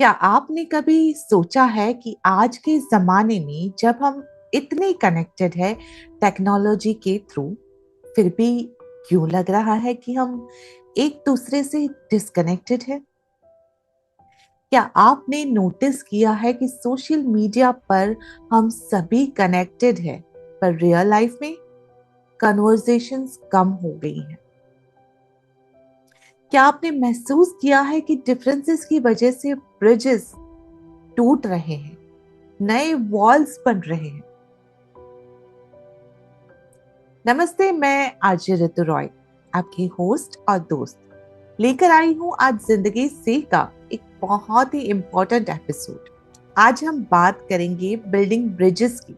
क्या आपने कभी सोचा है कि आज के ज़माने में जब हम इतने कनेक्टेड हैं टेक्नोलॉजी के थ्रू, फिर भी क्यों लग रहा है कि हम एक दूसरे से डिस्कनेक्टेड हैं? क्या आपने नोटिस किया है कि सोशल मीडिया पर हम सभी कनेक्टेड हैं, पर रियल लाइफ में कन्वर्सेशंस कम हो गई हैं? क्या आपने महसूस किया है कि डिफरेंसेस की वजह से ब्रिजेस टूट रहे हैं, नए वॉल्स बन रहे हैं? नमस्ते, मैं आरजे ऋतु रॉय, आपकी होस्ट और दोस्त, लेकर आई हूं आज जिंदगी से का एक बहुत ही इंपॉर्टेंट एपिसोड। आज हम बात करेंगे बिल्डिंग ब्रिजेस की,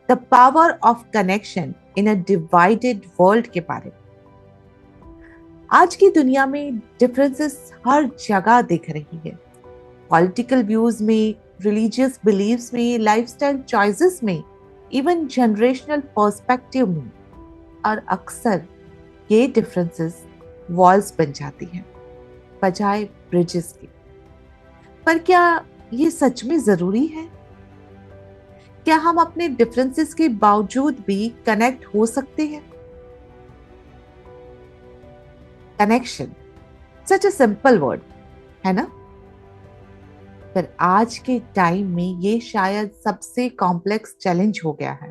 the power of connection in a divided world के बारे में। आज की दुनिया में डिफरेंसेस हर जगह दिख रही है, पॉलिटिकल व्यूज में, रिलीजियस बिलीव्स में, लाइफस्टाइल चॉइसेस में, इवन जनरेशनल पर्सपेक्टिव में। और अक्सर ये डिफरेंसेस वॉल्स बन जाती हैं बजाय ब्रिजेस के। पर क्या ये सच में जरूरी है? क्या हम अपने डिफरेंसेस के बावजूद भी कनेक्ट हो सकते हैं? Connection, such a simple word, है ना? पर आज के टाइम में ये शायद सबसे कॉम्प्लेक्स चैलेंज हो गया है।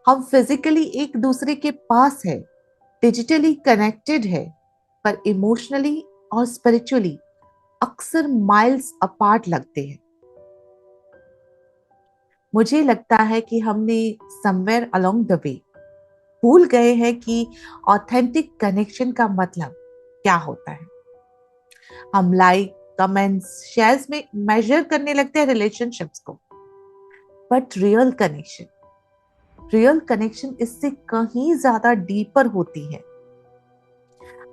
हम फिजिकली एक दूसरे के पास है, डिजिटली कनेक्टेड है, पर इमोशनली और स्पिरिचुअली अक्सर माइल्स अपार्ट लगते हैं। मुझे लगता है कि हमने समवेयर अलोंग द वे भूल गए हैं कि ऑथेंटिक कनेक्शन का मतलब क्या होता है। हम लाइक, कमेंट्स, शेयर्स में मेजर करने लगते हैं रिलेशनशिप्स को, बट रियल कनेक्शन इससे कहीं ज्यादा डीपर होती है।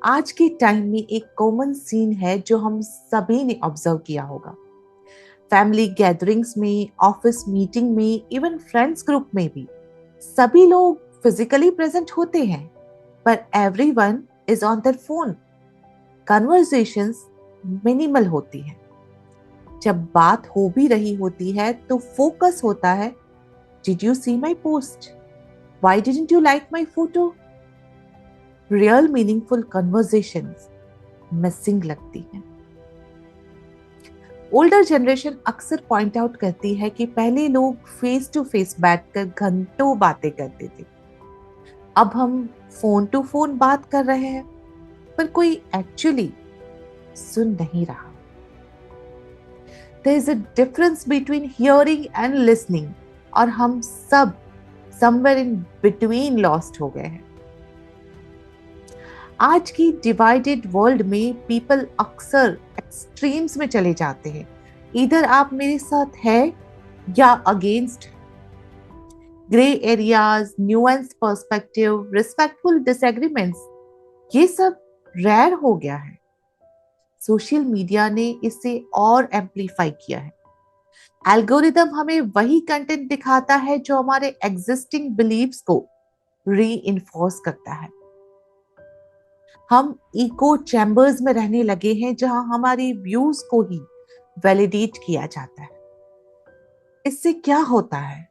आज के टाइम में एक कॉमन सीन है जो हम सभी ने ऑब्जर्व किया होगा। फैमिली गैदरिंग्स में, ऑफिस मीटिंग में, इवन फ्रेंड्स ग्रुप में भी सभी लोग फिजिकली प्रेजेंट होते हैं, पर everyone is on their phone. Conversations minimal होती हैं। जब बात हो भी रही होती है तो फोकस होता है, did you see my post, why didn't you like my photo? Real meaningful conversations missing लगती हैं। ओल्डर जनरेशन अक्सर पॉइंट आउट करती है कि पहले लोग फेस टू फेस बैठकर घंटों बातें करते थे। अब हम फोन टू फोन बात कर रहे हैं, पर कोई एक्चुअली सुन नहीं रहा। There is a difference between hearing and listening, और हम सब समवेयर इन बिटवीन लॉस्ट हो गए हैं। आज की डिवाइडेड वर्ल्ड में पीपल अक्सर एक्सट्रीम्स में चले जाते हैं। इधर आप मेरे साथ है या against. Grey areas, nuance perspective, respectful disagreements, ये सब रेयर हो गया है। सोशल मीडिया ने इसे और एम्पलीफाई किया है। एल्गोरिदम हमें वही कंटेंट दिखाता है जो हमारे एग्जिस्टिंग बिलीव्स को री करता है। हम इको चैम्बर्स में रहने लगे हैं जहां हमारी व्यूज को ही वैलिडेट किया जाता है। इससे क्या होता है,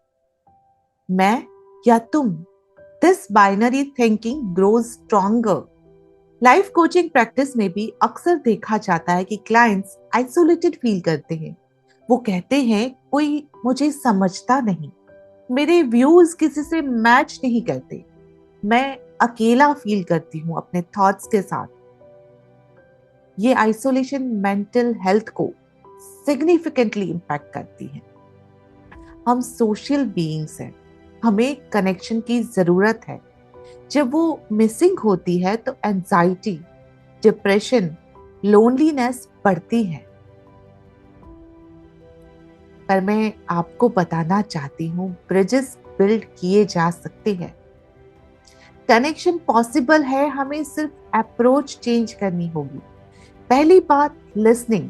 मैं या तुम? This binary thinking grows stronger. Life coaching practice में भी अक्सर देखा जाता है कि क्लाइंट्स आइसोलेटेड फील करते हैं। वो कहते हैं कोई मुझे समझता नहीं, मेरे व्यूज किसी से मैच नहीं करते, मैं अकेला फील करती हूँ अपने थॉट्स के साथ। ये आइसोलेशन मेंटल हेल्थ को सिग्निफिकेंटली इम्पैक्ट करती है। हम सोशल बीइंग्स हैं, हमें कनेक्शन की जरूरत है। जब वो मिसिंग होती है तो एंजाइटी, डिप्रेशन, लोनलीनेस बढ़ती है। पर मैं आपको बताना चाहती हूँ, ब्रिजेस बिल्ड किए जा सकते हैं। कनेक्शन पॉसिबल है, हमें सिर्फ अप्रोच चेंज करनी होगी। पहली बात, लिसनिंग।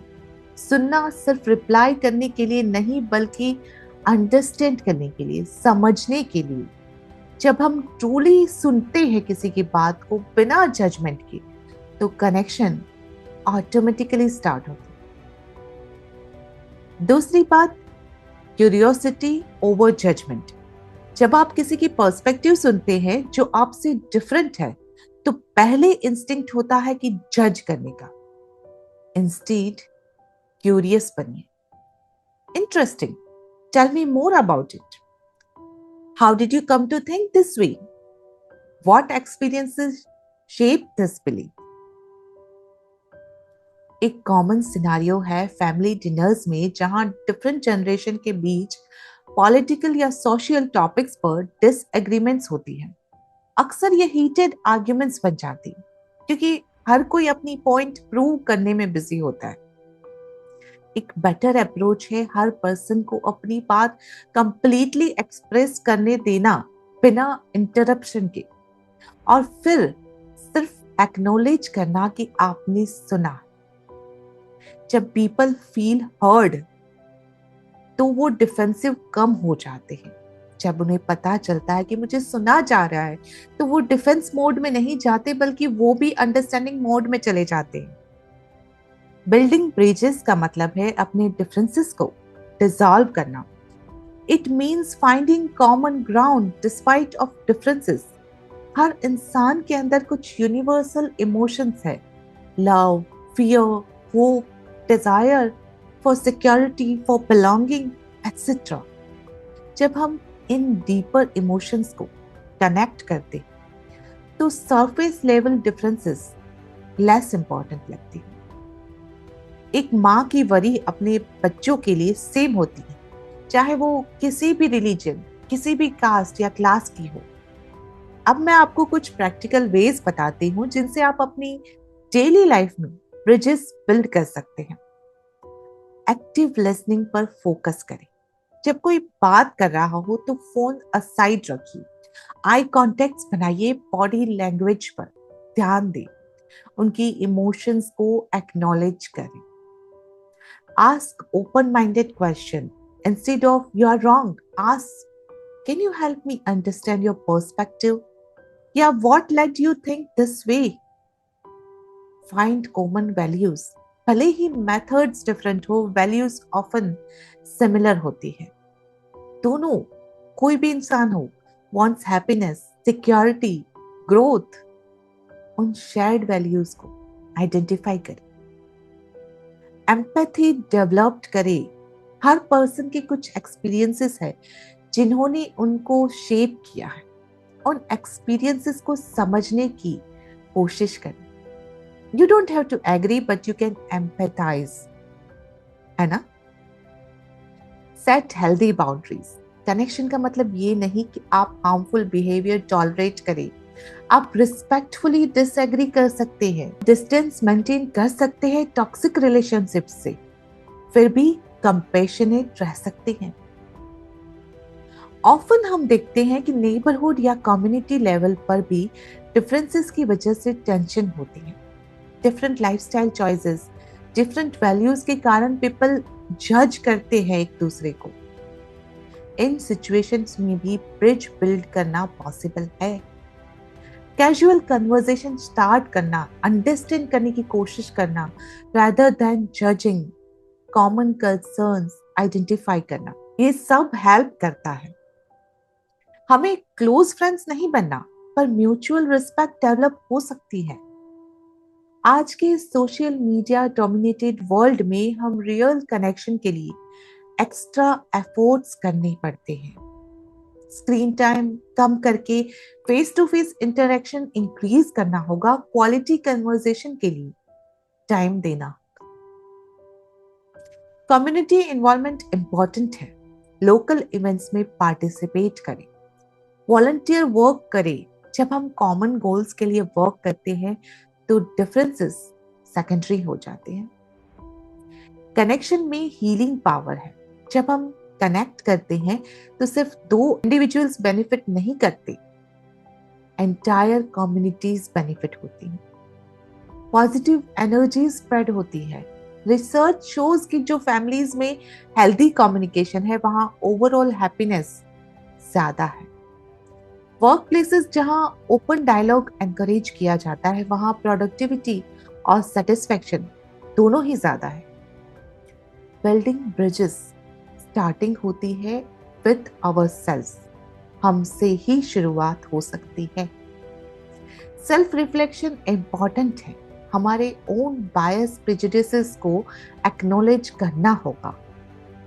सुनना सिर्फ रिप्लाई करने के लिए नहीं, बल्कि अंडरस्टैंड करने के लिए, समझने के लिए। जब हम ट्रूली सुनते हैं किसी की बात को बिना जजमेंट के, तो कनेक्शन ऑटोमेटिकली स्टार्ट होती है। दूसरी बात, क्यूरियोसिटी ओवर जजमेंट। जब आप किसी की पर्सपेक्टिव सुनते हैं जो आपसे डिफरेंट है, तो पहले इंस्टिंक्ट होता है कि जज करने का। इंस्टीड क्यूरियस बनिए। Interesting, tell me more about it. How did you come to think this way? What experiences shape this belief? एक कॉमन सिनारियो है फैमिली डिनर्स में, जहां डिफरेंट जनरेशन के बीच पॉलिटिकल या सोशल टॉपिक्स पर डिसएग्रीमेंट्स होती हैं। अक्सर ये हीटेड आर्ग्यूमेंट्स बन जाती हैं, क्योंकि हर कोई अपनी पॉइंट प्रूव करने में बिजी होता है। एक बेटर अप्रोच है हर पर्सन को अपनी बात कंप्लीटली एक्सप्रेस करने देना, बिना इंटरप्शन के, और फिर सिर्फ एक्नॉलेज करना कि आपने सुना। जब पीपल फील हर्ड, तो वो डिफेंसिव कम हो जाते हैं। जब उन्हें पता चलता है कि मुझे सुना जा रहा है, तो वो डिफेंस मोड में नहीं जाते, बल्कि वो भी अंडरस्टैंडिंग मोड में चले जाते हैं। बिल्डिंग ब्रिजेस का मतलब है अपने डिफरेंसेस को डिसॉल्व करना। It means finding common ground despite of differences. हर इंसान के अंदर कुछ यूनिवर्सल इमोशंस है, love, fear, hope, desire for security, for belonging, etcetera. जब हम इन डीपर इमोशंस को कनेक्ट करते, तो surface level differences less important लगती है। एक माँ की वरी अपने बच्चों के लिए सेम होती है, चाहे वो किसी भी रिलीजन, किसी भी कास्ट या क्लास की हो। अब मैं आपको कुछ प्रैक्टिकल वेज बताती हूँ जिनसे आप अपनी डेली लाइफ में ब्रिजेस बिल्ड कर सकते हैं। एक्टिव लिसनिंग पर फोकस करें। जब कोई बात कर रहा हो तो फोन असाइड रखिए। आई कॉन्टेक्ट बनाइए, बॉडी लैंग्वेज पर ध्यान दें, उनकी इमोशंस को एक्नॉलेज करें। Ask open minded question instead of you are wrong, ask can you help me understand your perspective, या what led you think this way. Find common values. भले ही मेथड्स डिफरेंट हो, वैल्यूज ऑफन सिमिलर होती है। दोनों, कोई भी इंसान हो, wants हैप्पीनेस, सिक्योरिटी, ग्रोथ। उन शेयर्ड वैल्यूज को आइडेंटिफाई करें। एम्पैथी डेवलप करें। हर पर्सन के कुछ एक्सपीरियंसेस है जिन्होंने उनको शेप किया है। उन एक्सपीरियंसेस को समझने की कोशिश करें। You don't have to agree, but you can empathise, है ना? Set healthy boundaries. कनेक्शन का मतलब ये नहीं कि आप हार्मफुल बिहेवियर टॉलरेट करें। आप रिस्पेक्टफुली डिसएग्री कर सकते हैं, डिस्टेंस मेंटेन कर सकते हैं टॉक्सिक रिलेशनशिप से, फिर भी कंपैशनेट रह सकते हैं। ऑफन हम देखते हैं कि नेबरहुड या कम्युनिटी लेवल पर भी डिफरेंसेस की वजह से टेंशन होती है। Different lifestyle choices, different values के कारण पीपल जज करते हैं एक दूसरे को। इन सिचुएशंस में भी ब्रिज बिल्ड करना पॉसिबल है। कैजुअल कन्वर्सेशन स्टार्ट करना, अंडरस्टैंड करने की कोशिश करना rather than judging, common concerns identify करना, ये सब हेल्प करता है। हमें क्लोज फ्रेंड्स नहीं बनना, पर म्यूचुअल रिस्पेक्ट डेवलप हो सकती है। आज के सोशल मीडिया डोमिनेटेड वर्ल्ड में हम रियल कनेक्शन के लिए एक्स्ट्रा एफर्ट्स करने पड़ते हैं। स्क्रीन टाइम कम करके face to face interaction increase करना होगा। क्वालिटी कन्वर्सेशन के लिए टाइम देना। कम्युनिटी इन्वॉल्वमेंट इंपॉर्टेंट है। लोकल इवेंट्स में पार्टिसिपेट करें, वॉलंटियर वर्क करें। जब हम कॉमन गोल्स के लिए वर्क करते हैं, तो डिफरेंसेस सेकेंडरी हो जाते हैं। कनेक्शन में हीलिंग पावर है। जब हम कनेक्ट करते हैं, तो सिर्फ दो इंडिविजुअल्स बेनिफिट नहीं करते, एंटायर कम्युनिटीज बेनिफिट होती हैं। पॉजिटिव एनर्जी स्प्रेड होती है। रिसर्च शोज कि जो फैमिलीज में हेल्दी कम्युनिकेशन है, वहां ओवरऑल हैप्पीनेस ज्यादा है। वर्क प्लेसेस जहां ओपन डायलॉग एनकरेज किया जाता है, वहां प्रोडक्टिविटी और सेटिस्फेक्शन दोनों ही ज्यादा है। बिल्डिंग ब्रिजेस स्टार्टिंग होती है विथ आवर सेल्फ। हमसे ही शुरुआत हो सकती है। सेल्फ रिफ्लेक्शन इम्पॉर्टेंट है। हमारे ओन बायस प्रेजुडिसेस को एक्नॉलेज करना होगा।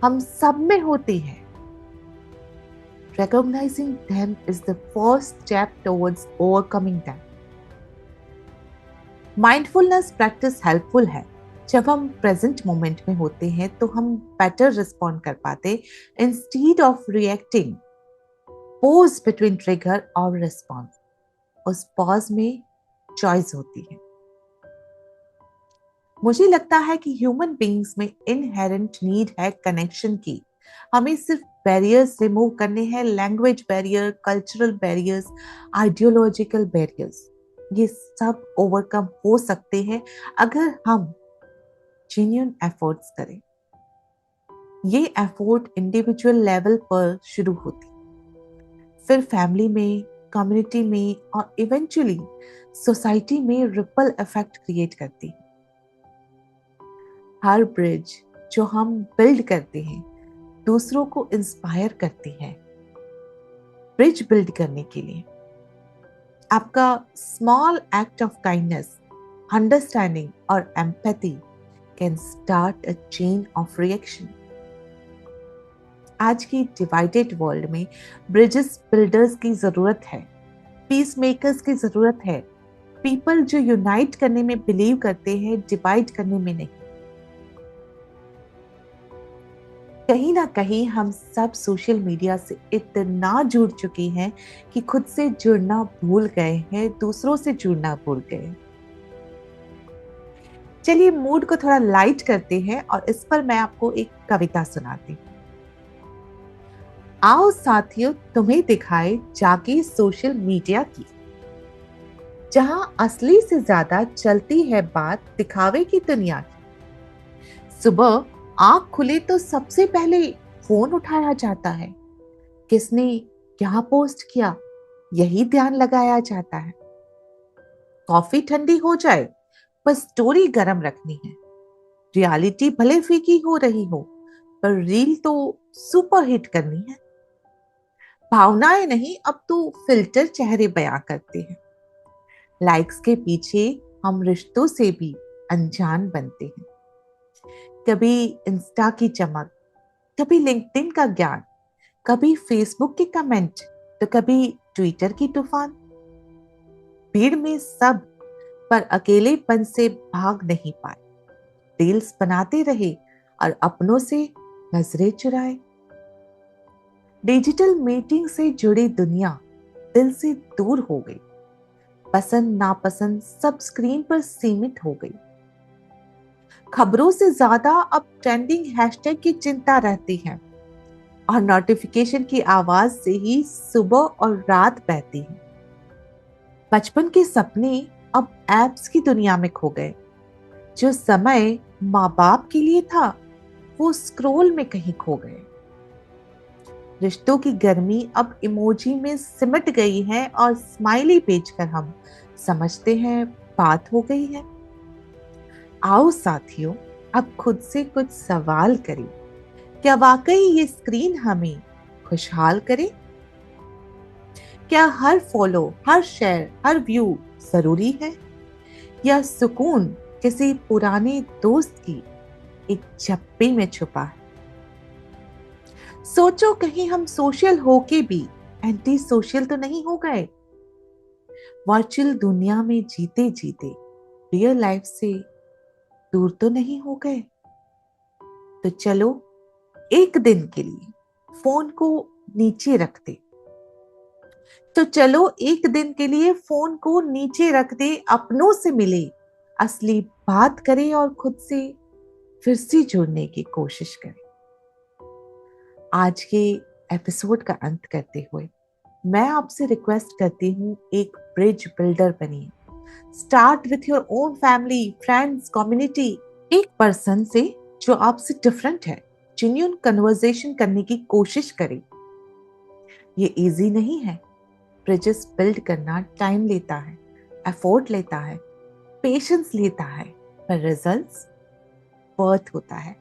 हम सब में होती है। Recognizing them is the first step towards overcoming them. Mindfulness practice helpful है। जब हम प्रेजेंट मोमेंट में होते हैं तो हम बेटर रिस्पॉन्ड कर पाते instead of reacting. Pause between trigger और रिस्पॉन्स। उस पॉज में चॉइस होती है। मुझे लगता है कि ह्यूमन बीइंग्स में इनहेरेंट नीड है कनेक्शन की। हमें सिर्फ बैरियर्स रिमूव करने हैं, language barrier, cultural barriers, ideological barriers. ये सब ओवरकम हो सकते हैं अगर हम जेन्युइन एफर्ट्स करें। ये एफर्ट इंडिविजुअल लेवल पर शुरू होती, फिर फैमिली में, कम्युनिटी में और इवेंचुअली सोसाइटी में रिपल इफेक्ट क्रिएट करती है। हर ब्रिज जो हम बिल्ड करते हैं दूसरों को इंस्पायर करती है। ब्रिज बिल्ड करने के लिए आपका small act of kindness, understanding और empathy can start a chain of reaction. आज की डिवाइडेड वर्ल्ड में ब्रिजेस बिल्डर्स की जरूरत है, पीस मेकर्स की जरूरत है, पीपल जो यूनाइट करने में बिलीव करते हैं, डिवाइड करने में नहीं। कहीं ना कहीं हम सब सोशल मीडिया से इतना जुड़ चुके हैं कि खुद से जुड़ना भूल गए हैं, दूसरों से जुड़ना भूल गए। चलिए मूड को थोड़ा लाइट करते हैं और इस पर मैं आपको एक कविता सुनाती हूँ। आओ साथियों तुम्हें दिखाए जाके सोशल मीडिया की, जहां असली से ज्यादा चलती है बात दिखावे की दुनिया की। सुबह आंख खुले तो सबसे पहले फोन उठाया जाता है। किसने क्या पोस्ट किया यही ध्यान लगाया जाता है। कॉफी ठंडी हो जाए पर स्टोरी गर्म रखनी है। रियलिटी भले फीकी हो रही हो पर रील तो सुपर हिट करनी है। भावनाएं नहीं अब तो फिल्टर चेहरे बयां करते हैं। लाइक्स के पीछे हम रिश्तों से भी अनजान बनते हैं। कभी इंस्टा की चमक, कभी लिंक्डइन का ज्ञान, कभी फेसबुक के कमेंट तो कभी ट्विटर की तूफान। भीड़ में सब पर अकेलेपन से भाग नहीं पाए। रील्स बनाते रहे और अपनों से नजरें चुराए। डिजिटल मीटिंग से जुड़ी दुनिया दिल से दूर हो गई। पसंद नापसंद सब स्क्रीन पर सीमित हो गई। खबरों से ज्यादा अब ट्रेंडिंग हैशटैग की चिंता रहती है और नोटिफिकेशन की आवाज से ही सुबह और रात बहती है। बचपन के सपने अब एप्स की दुनिया में खो गए। जो समय माँ बाप के लिए था वो स्क्रोल में कहीं खो गए। रिश्तों की गर्मी अब इमोजी में सिमट गई है और स्माइली भेजकर हम समझते हैं बात हो गई है। आओ साथियों अब खुद से कुछ सवाल करें। क्या वाकई ये स्क्रीन हमें खुशहाल करे? क्या हर फॉलो, हर शेयर, हर व्यू जरूरी है या सुकून किसी पुराने दोस्त की एक चप्पे में छुपा है? सोचो कहीं हम सोशल होके भी एंटी सोशल तो नहीं हो गए। वर्चुअल दुनिया में जीते जीते रियल लाइफ से दूर तो नहीं हो गए। तो चलो एक दिन के लिए फोन को नीचे रख दे। तो चलो एक दिन के लिए फोन को नीचे रख दे, अपनों से मिले, असली बात करें और खुद से फिर से जुड़ने की कोशिश करें। आज के एपिसोड का अंत करते हुए मैं आपसे रिक्वेस्ट करती हूँ, एक ब्रिज बिल्डर बनिए। Start with your own family, friends, community. एक पर्सन से जो आपसे डिफरेंट है जेन्युइन कन्वर्सेशन करने की कोशिश करें। ये इजी नहीं है। ब्रिजेस बिल्ड करना टाइम लेता है, एफर्ट लेता है, पेशेंस लेता है, पर रिजल्ट्स वर्थ होता है।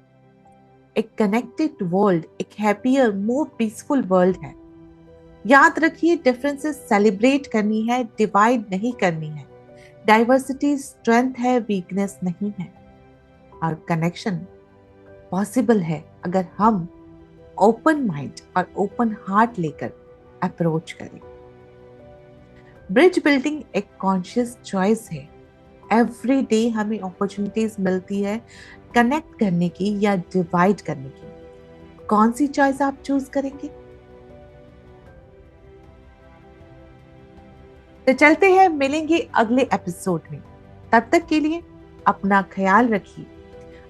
एक कनेक्टेड वर्ल्ड एक हैप्पियर मोर पीसफुल वर्ल्ड है। याद रखिए, डिफरेंसेस सेलिब्रेट करनी है, डिवाइड नहीं करनी है। डाइवर्सिटी स्ट्रेंथ है, वीकनेस नहीं है। और कनेक्शन पॉसिबल है अगर हम ओपन माइंड और ओपन हार्ट लेकर अप्रोच करें। ब्रिज बिल्डिंग एक कॉन्शियस चॉइस है। एवरी डे हमें अपॉर्चुनिटीज मिलती है कनेक्ट करने की या डिवाइड करने की। कौन सी चॉइस आप चूज करेंगे? तो चलते हैं, मिलेंगे अगले एपिसोड में। तब तक के लिए अपना ख्याल रखिए,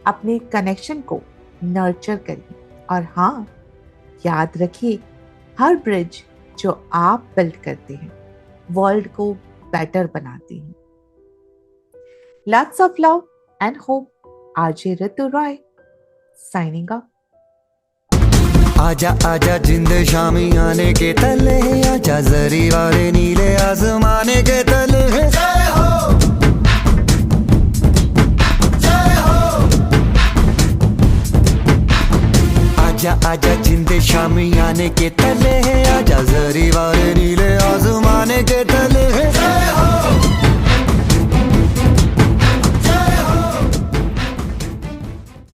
अपने कनेक्शन को नर्चर करिए और हाँ, याद रखिए, हर ब्रिज जो आप बिल्ड करते हैं वर्ल्ड को बेटर बनाती हैं। Lots of love and hope. RJ Ritu Roy signing off. आजा आजा जिंद शामी आने के तले, आजा जरी वाले नीले आसमाने के तले। जय हो, जय हो। आजा आजा जिंद शामी आने के तले, आजा जरी